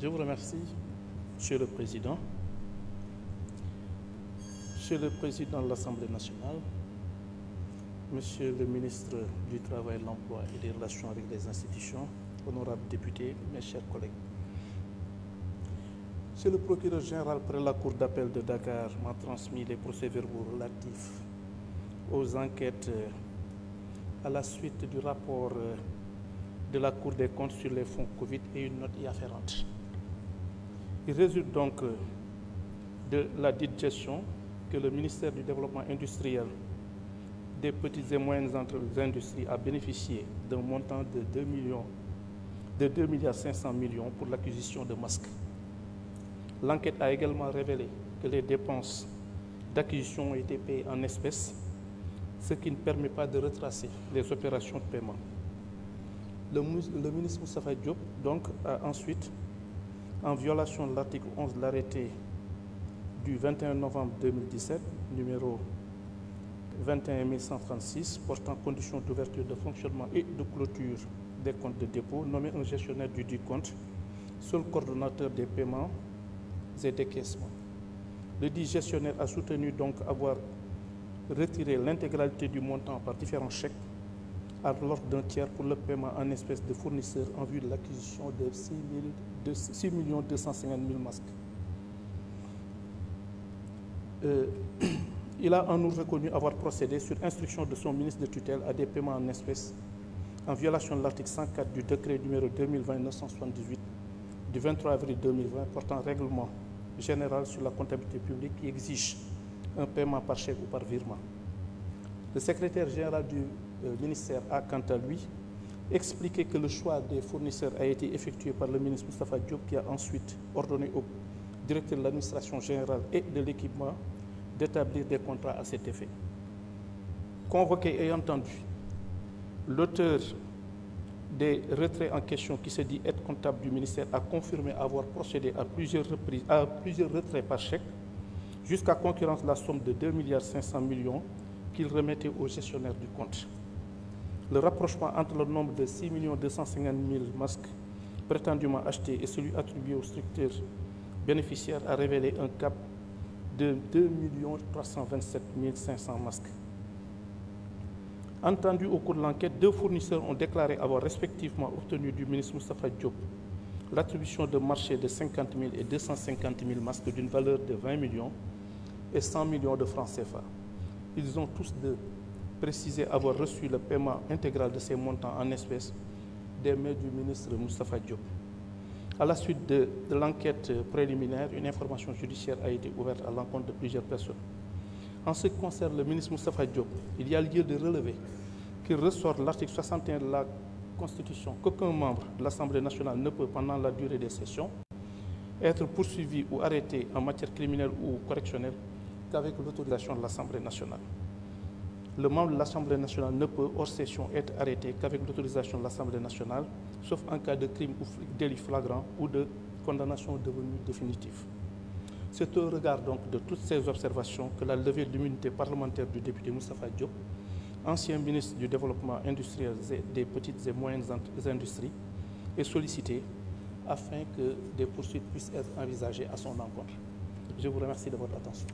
Je vous remercie, Monsieur le Président. Monsieur le Président de l'Assemblée nationale, Monsieur le ministre du Travail, de l'Emploi et des Relations avec les institutions, honorables députés, mes chers collègues. Monsieur le procureur général près la Cour d'appel de Dakar m'a transmis les procès-verbaux relatifs aux enquêtes à la suite du rapport de la Cour des comptes sur les fonds Covid et une note y afférente. Il résulte donc de la dite gestion que le ministère du Développement industriel, des petites et moyennes industries a bénéficié d'un montant de 2,5 milliards pour l'acquisition de masques. L'enquête a également révélé que les dépenses d'acquisition ont été payées en espèces, ce qui ne permet pas de retracer les opérations de paiement. Le ministre Moustapha Diop donc, a ensuite, en violation de l'article 11 de l'arrêté du 21 novembre 2017, numéro 21136, portant conditions d'ouverture de fonctionnement et de clôture des comptes de dépôt, nommé un gestionnaire du dit compte, seul coordonnateur des paiements et décaissements. Le dit gestionnaire a soutenu donc avoir retiré l'intégralité du montant par différents chèques à l'ordre d'un tiers pour le paiement en espèces de fournisseurs en vue de l'acquisition de 6 250 000 masques. Il a en outre reconnu avoir procédé sur instruction de son ministre de tutelle à des paiements en espèces en violation de l'article 104 du décret numéro 2020-978 du 23 avril 2020 portant règlement général sur la comptabilité publique qui exige un paiement par chèque ou par virement. Le secrétaire général du ministère a, quant à lui, expliqué que le choix des fournisseurs a été effectué par le ministre Moustapha Diop qui a ensuite ordonné au directeur de l'administration générale et de l'équipement d'établir des contrats à cet effet. Convoqué et entendu, l'auteur des retraits en question qui se dit être comptable du ministère a confirmé avoir procédé à plusieurs reprises à plusieurs retraits par chèque jusqu'à concurrence la somme de 2,5 milliards qu'il remettait au gestionnaire du compte. Le rapprochement entre le nombre de 6 250 000 masques prétendument achetés et celui attribué aux structures bénéficiaires a révélé un cap de 2 327 500 masques. Entendu au cours de l'enquête, deux fournisseurs ont déclaré avoir respectivement obtenu du ministre Moustapha Diop l'attribution de marchés de 50 000 et 250 000 masques d'une valeur de 20 millions et 100 millions de francs CFA. Ils ont tous deux précisé avoir reçu le paiement intégral de ces montants en espèces des mains du ministre Moustapha Diop. À la suite de l'enquête préliminaire, une information judiciaire a été ouverte à l'encontre de plusieurs personnes. En ce qui concerne le ministre Moustapha Diop, il y a lieu de relever qu'il ressort de l'article 61 de la Constitution qu'aucun membre de l'Assemblée nationale ne peut, pendant la durée des sessions, être poursuivi ou arrêté en matière criminelle ou correctionnelle qu'avec l'autorisation de l'Assemblée nationale. Le membre de l'Assemblée nationale ne peut, hors session, être arrêté qu'avec l'autorisation de l'Assemblée nationale, sauf en cas de crime ou délit flagrant ou de condamnation devenue définitive. C'est au regard donc de toutes ces observations que la levée de l'immunité parlementaire du député Moustapha Diop, ancien ministre du Développement industriel et des petites et moyennes industries, est sollicitée afin que des poursuites puissent être envisagées à son encontre. Je vous remercie de votre attention.